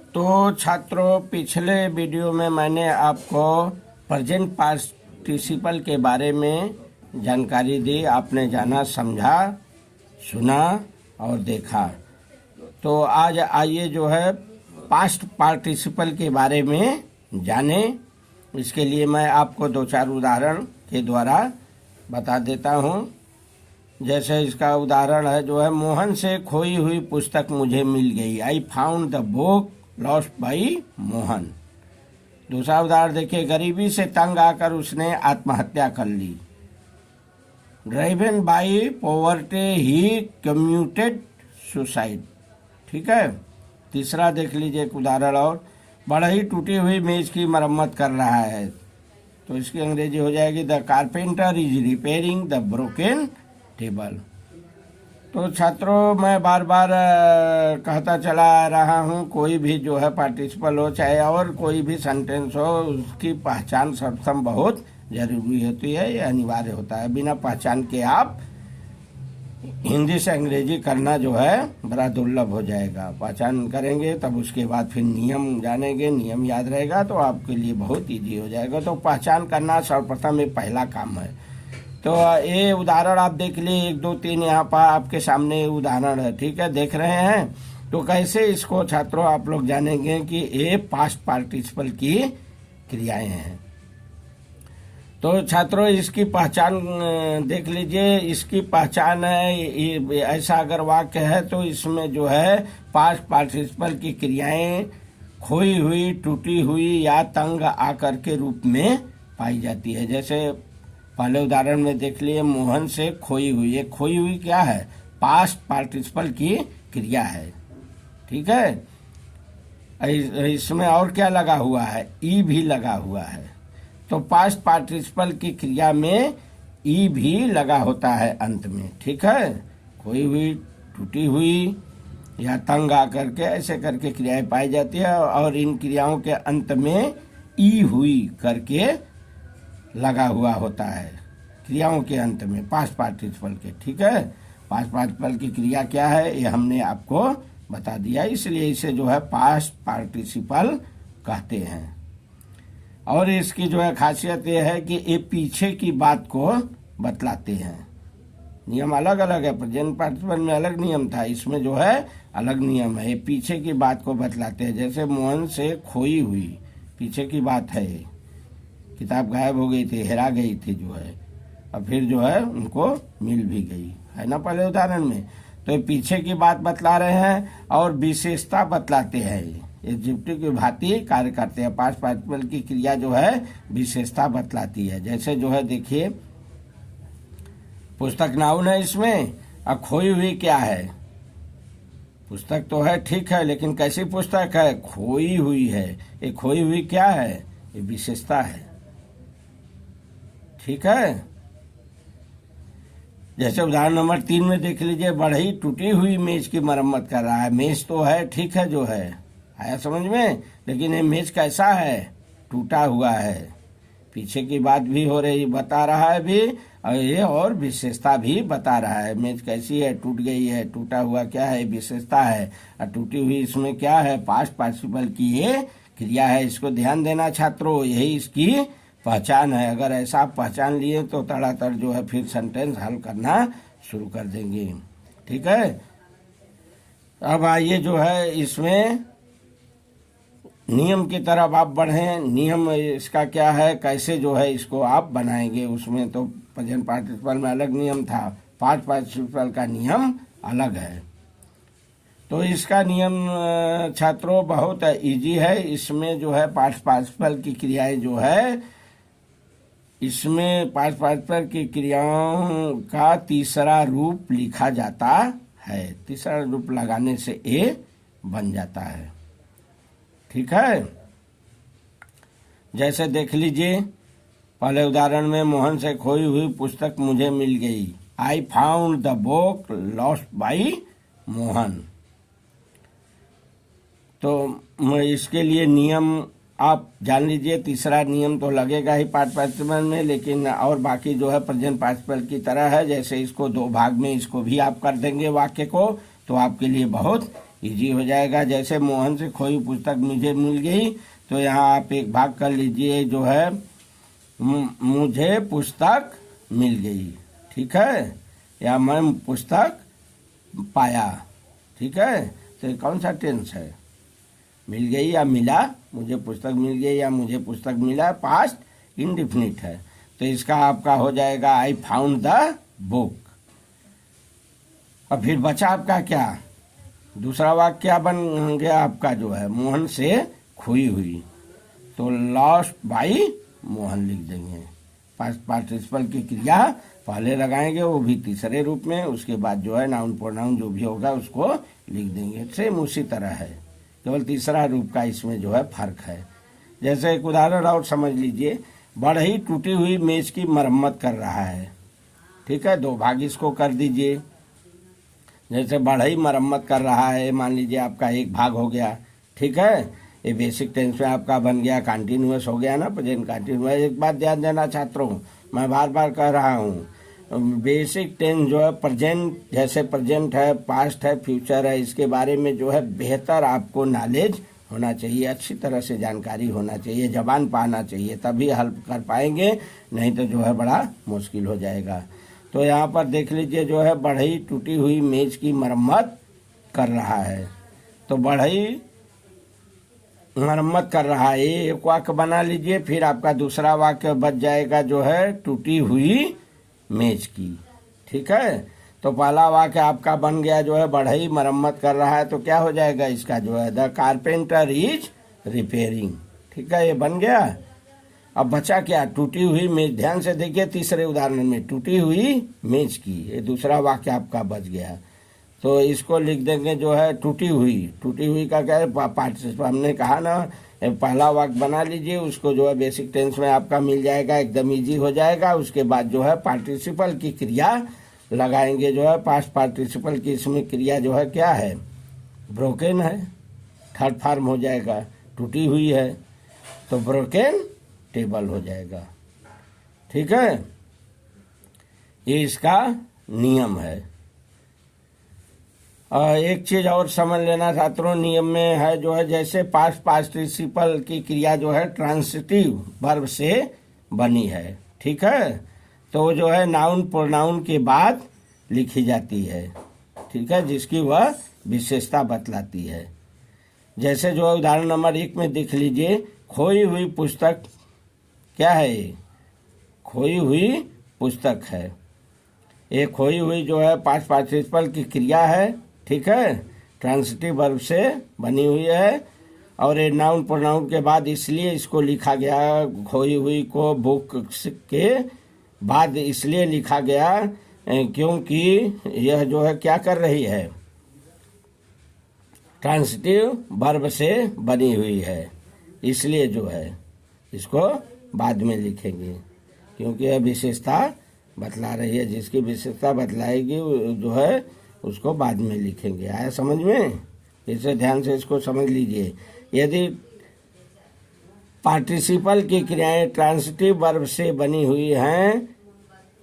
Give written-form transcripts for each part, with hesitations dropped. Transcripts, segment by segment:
तो छात्रों, पिछले वीडियो में मैंने आपको प्रेजेंट पार्टिसिपल के बारे में जानकारी दी। आपने जाना, समझा, सुना और देखा। तो आज आइए जो है पास्ट पार्टिसिपल के बारे में जाने। इसके लिए मैं आपको दो चार उदाहरण के द्वारा बता देता हूँ। जैसे इसका उदाहरण है जो है, मोहन से खोई हुई पुस्तक मुझे मिल गई। I found the book lost by Mohan. दूसरा उदाहरण देखिए, गरीबी से तंग आकर उसने आत्महत्या कर ली। Driven by poverty he commuted suicide. ठीक है। तीसरा देख लीजिए एक उदाहरण और, बढ़ई टूटी हुई मेज की मरम्मत कर रहा है। तो इसकी अंग्रेजी हो जाएगी, the carpenter is repairing the broken table. तो छात्रों, मैं बार बार कहता चला आ रहा हूँ, कोई भी जो है पार्टिसिपल हो, चाहे और कोई भी सेंटेंस हो, उसकी पहचान सर्वप्रथम बहुत जरूरी होती है, ये अनिवार्य होता है। बिना पहचान के आप हिंदी से अंग्रेजी करना जो है बड़ा दुर्लभ हो जाएगा। पहचान करेंगे तब उसके बाद फिर नियम जानेंगे, नियम याद रहेगा तो आपके लिए बहुत इजी हो जाएगा। तो पहचान करना सर्वप्रथम ये पहला काम है। तो ये उदाहरण आप देख लिए, 1 2 3 यहाँ पर आपके सामने उदाहरण है। ठीक है, देख रहे हैं। तो कैसे इसको छात्रों आप लोग जानेंगे कि ये पास्ट पार्टिसिपल की क्रियाएं हैं। तो छात्रों, इसकी पहचान देख लीजिए। इसकी पहचान है, ऐसा अगर वाक्य है तो इसमें जो है पास्ट पार्टिसिपल की क्रियाएं खोई हुई, टूटी हुई या तंग आकर के रूप में पाई जाती है। जैसे पहले उदाहरण में देख लिए, मोहन से खोई हुई। ये खोई हुई क्या है? पास्ट पार्टिसिपल की क्रिया है। ठीक है। इसमें और क्या लगा हुआ है? ई भी लगा हुआ है। तो पास्ट पार्टिसिपल की क्रिया में ई भी लगा होता है अंत में। ठीक है। खोई हुई, टूटी हुई या तंग आकर के, ऐसे करके क्रियाएं पाई जाती है। और इन क्रियाओं के अंत में ई हुई करके लगा हुआ होता है, क्रियाओं के अंत में पास्ट पार्टिसिपल के। ठीक है। पास्ट पार्टिसिपल की क्रिया क्या है ये हमने आपको बता दिया, इसलिए इसे जो है पास्ट पार्टिसिपल कहते हैं। और इसकी जो है खासियत ये है कि ये पीछे की बात को बतलाते हैं। नियम अलग अलग है, प्रेजेंट पार्टिसिपल में अलग नियम था, इसमें जो है अलग नियम है। ये पीछे की बात को बतलाते हैं। जैसे मोहन से खोई हुई, पीछे की बात है। किताब गायब हो गई थी, हेरा गई थी जो है, और फिर जो है उनको मिल भी गई, है ना पहले उदाहरण में। तो ये पीछे की बात बतला रहे हैं और विशेषता बतलाते हैं। ये एडजेक्टिव की भांति कार्य करते हैं। पास्ट पार्टिसिपल की क्रिया जो है विशेषता बतलाती है। जैसे जो है देखिए, पुस्तक नाउन है इसमें, और खोई हुई क्या है? पुस्तक तो है, ठीक है, लेकिन कैसी पुस्तक है? खोई हुई है। ये खोई हुई क्या है? ये विशेषता है। ठीक है। जैसे उदाहरण नंबर 3 में देख लीजिए, बढ़ई टूटी हुई मेज की मरम्मत कर रहा है। मेज तो है, ठीक है, जो है आया समझ में, लेकिन ये मेज कैसा है? टूटा हुआ है। पीछे की बात भी हो रही, बता रहा है भी, और ये और विशेषता भी बता रहा है। मेज कैसी है? टूट गई है। टूटा हुआ क्या है? विशेषता है। और टूटी हुई इसमें क्या है? पास्ट पार्टिसिपल की ये क्रिया है। इसको ध्यान देना छात्रों, यही इसकी पहचान है। अगर ऐसा आप पहचान लिए तो तड़ातड़ जो है फिर सेंटेंस हल करना शुरू कर देंगे। ठीक है। अब आइए जो है इसमें नियम की तरफ आप बढ़ें। नियम इसका क्या है, कैसे जो है इसको आप बनाएंगे? उसमें तो प्रेजेंट पार्टिसिपल में अलग नियम था, पास्ट पार्टिसिपल का नियम अलग है। तो इसका नियम छात्रों बहुत इजी है। इसमें जो है पास्ट पार्टिसिपल की क्रियाएं जो है, इसमें पास्ट पार्टिसिपल की क्रियाओं का तीसरा रूप लिखा जाता है। तीसरा रूप लगाने से ए बन जाता है। ठीक है। जैसे देख लीजिए, पहले उदाहरण में, मोहन से खोई हुई पुस्तक मुझे मिल गई। I found the book lost by Mohan. तो इसके लिए नियम आप जान लीजिए। तीसरा नियम तो लगेगा ही पास्ट पार्टिसिपल में, लेकिन और बाकी जो है प्रेजेंट पार्टिसिपल की तरह है। जैसे इसको 2 भाग में इसको भी आप कर देंगे वाक्य को, तो आपके लिए बहुत इजी हो जाएगा। जैसे मोहन से खोई पुस्तक मुझे मिल गई, तो यहाँ आप एक भाग कर लीजिए जो है मुझे पुस्तक मिल गई, ठीक है, या मैं पुस्तक पाया, ठीक है। तो कौन सा टेंस है, मिल गई या मिला, मुझे पुस्तक मिल गई या मुझे पुस्तक मिला, पास्ट इंडिफिनिट है। तो इसका आपका हो जाएगा आई फाउंड द बुक। और फिर बचा आपका क्या, दूसरा वाक्य क्या बन गया आपका जो है मोहन से खोई हुई, तो लॉस्ट बाई मोहन लिख देंगे। पास्ट पार्टिसिपल की क्रिया पहले लगाएंगे, वो भी तीसरे रूप में, उसके बाद जो है नाउन प्रोनाउन जो भी होगा उसको लिख देंगे। सेम उसी तरह है, केवल तीसरा रूप का इसमें जो है फर्क है। जैसे एक उदाहरण और समझ लीजिए, बढ़ई टूटी हुई मेज की मरम्मत कर रहा है, ठीक है, दो भाग इसको कर दीजिए। जैसे बढ़ई मरम्मत कर रहा है, मान लीजिए आपका एक भाग हो गया, ठीक है, ये बेसिक टेंस में आपका बन गया, कंटिन्यूअस हो गया ना, प्रेजेंट कंटिन्यूअस। एक बात ध्यान देना छात्रों, मैं बार बार कह रहा हूँ, बेसिक टेंस जो है प्रेजेंट, जैसे प्रेजेंट है, पास्ट है, फ्यूचर है, इसके बारे में जो है बेहतर आपको नॉलेज होना चाहिए, अच्छी तरह से जानकारी होना चाहिए, जबान पाना चाहिए, तभी हेल्प कर पाएंगे, नहीं तो जो है बड़ा मुश्किल हो जाएगा। तो यहाँ पर देख लीजिए जो है बढ़ई टूटी हुई मेज की मरम्मत कर रहा है, तो बढ़ई मरम्मत कर रहा है, ये एक वाक्य बना लीजिए। फिर आपका दूसरा वाक्य बच जाएगा जो है टूटी हुई मेज की, ठीक है। तो पहला वाक्य आपका बन गया जो है बढ़ई मरम्मत कर रहा है, तो क्या हो जाएगा इसका जो है द कारपेंटर इज रिपेयरिंग, ठीक है, ये बन गया। अब बचा क्या, टूटी हुई मेज। ध्यान से देखिए तीसरे उदाहरण में टूटी हुई मेज की, ये दूसरा वाक्य आपका बच गया, तो इसको लिख देंगे जो है टूटी हुई का क्या है, पार्टिसिपल, हमने कहा ना, पहला वाक्य बना लीजिए, उसको जो है बेसिक टेंस में आपका मिल जाएगा, एकदम इजी हो जाएगा। उसके बाद जो है पार्टिसिपल की क्रिया लगाएंगे, जो है पास्ट पार्टिसिपल की इसमें क्रिया जो है क्या है, ब्रोकन है, थर्ड फॉर्म हो जाएगा, टूटी हुई है तो ब्रोकन टेबल हो जाएगा, ठीक है, ये इसका नियम है। एक चीज और समझ लेना छात्रों, नियम में है जो है, जैसे पास्ट पार्टिसिपल की क्रिया जो है ट्रांसिटिव वर्ब से बनी है, ठीक है, तो जो है नाउन प्रोनाउन के बाद लिखी जाती है, ठीक है, जिसकी वह विशेषता बतलाती है। जैसे जो उदाहरण नंबर 1 में देख लीजिए, खोई हुई पुस्तक क्या है, ये खोई हुई पुस्तक है, ये खोई हुई जो है पास्ट पार्टिसिपल की क्रिया है, ठीक है, ट्रांसिटिव वर्ब से बनी हुई है, और ये नाउन प्रोनाउन के बाद इसलिए इसको लिखा गया, खोई हुई को बुक के बाद इसलिए लिखा गया क्योंकि यह जो है क्या कर रही है, ट्रांसिटिव वर्ब से बनी हुई है, इसलिए जो है इसको बाद में लिखेंगे, क्योंकि यह विशेषता बतला रही है, जिसकी विशेषता बतलाएगी जो है उसको बाद में लिखेंगे। आया समझ में, इसे ध्यान से इसको समझ लीजिए। यदि पार्टिसिपल की क्रियाएं ट्रांसिटिव वर्ब से बनी हुई हैं,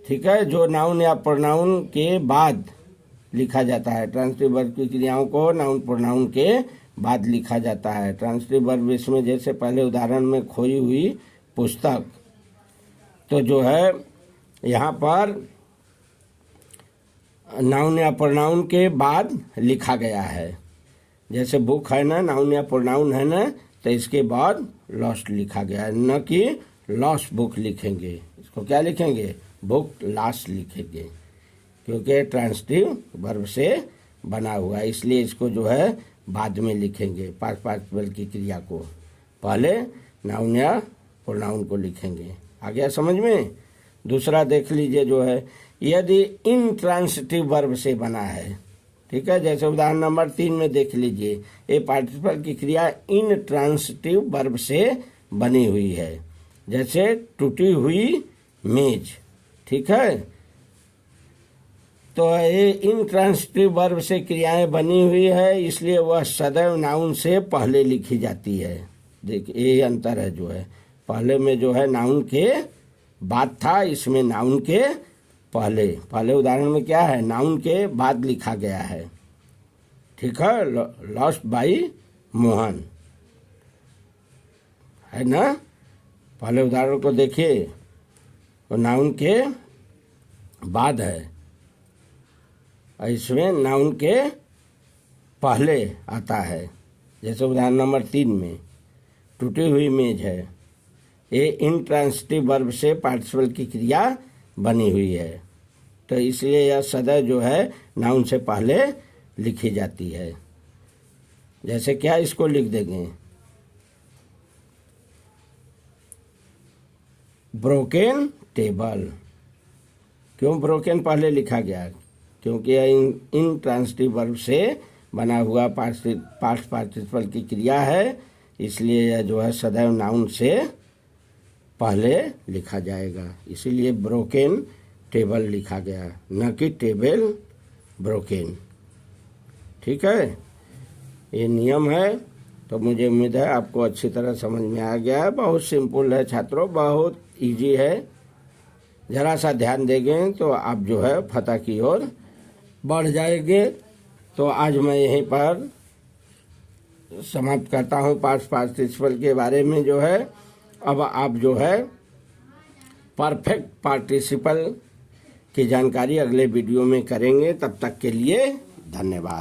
ठीक है, जो नाउन या प्रोनाउन के बाद लिखा जाता है, ट्रांसिटिव वर्ब की क्रियाओं को नाउन प्रोनाउन के बाद लिखा जाता है। ट्रांसिटिव वर्ब इसमें जैसे पहले उदाहरण में खोई हुई पुस्तक, तो जो है यहाँ पर नाउन या प्रोनाउन के बाद लिखा गया है, जैसे बुक है ना, नाउन या प्रोनाउन है ना, तो इसके बाद लॉस्ट लिखा गया है, न कि लॉस्ट बुक लिखेंगे, इसको क्या लिखेंगे, बुक लास्ट लिखेंगे, क्योंकि ट्रांसिटिव वर्ब से बना हुआ है, इसलिए इसको जो है बाद में लिखेंगे। पास्ट पार्टिसिपल की क्रिया को पहले नाउन या प्रोनाउन को लिखेंगे। आ गया समझ में। दूसरा देख लीजिए जो है, यदि इनट्रांसिटिव वर्ब से बना है, ठीक है, जैसे उदाहरण नंबर 3 में देख लीजिए, ये पार्टिसिपल की क्रिया इनट्रांसिटिव वर्ब से बनी हुई है, जैसे टूटी हुई मेज, ठीक है, तो ये इनट्रांसिटिव वर्ब से क्रियाएं बनी हुई है, इसलिए वह सदैव नाउन से पहले लिखी जाती है। देखिए ये अंतर है जो है, पहले में जो है नाउन के बाद था, इसमें नाउन के पहले उदाहरण में क्या है, नाउन के बाद लिखा गया है, ठीक है, लॉस्ट बाई मोहन, है ना। पहले उदाहरण को देखिए, तो नाउन के बाद है, इसमें नाउन के पहले आता है। जैसे उदाहरण नंबर 3 में टूटी हुई मेज है, ये इंट्रांसिटिव वर्ब से पार्टिसिपल की क्रिया बनी हुई है, तो इसलिए यह सदैव जो है नाउन से पहले लिखी जाती है। जैसे क्या, इसको लिख देंगे, ब्रोकन टेबल। क्यों ब्रोकन पहले लिखा गया? क्योंकि यह इंट्रांसिटिव वर्ब से बना हुआ पास्ट पार्टिसिपल की क्रिया है, इसलिए यह जो है सदैव नाउन से पहले लिखा जाएगा। इसीलिए ब्रोकन टेबल लिखा गया, न कि टेबल ब्रोकन। ठीक है, ये नियम है। तो मुझे उम्मीद है आपको अच्छी तरह समझ में आ गया है। बहुत सिंपल है छात्रों, बहुत इजी है। ज़रा सा ध्यान देंगे तो आप जो है फतह की ओर बढ़ जाएंगे। तो आज मैं यहीं पर समाप्त करता हूँ पास्ट पार्टिसिपल के बारे में जो है। अब आप जो है परफेक्ट पार्टिसिपल की जानकारी अगले वीडियो में करेंगे। तब तक के लिए धन्यवाद।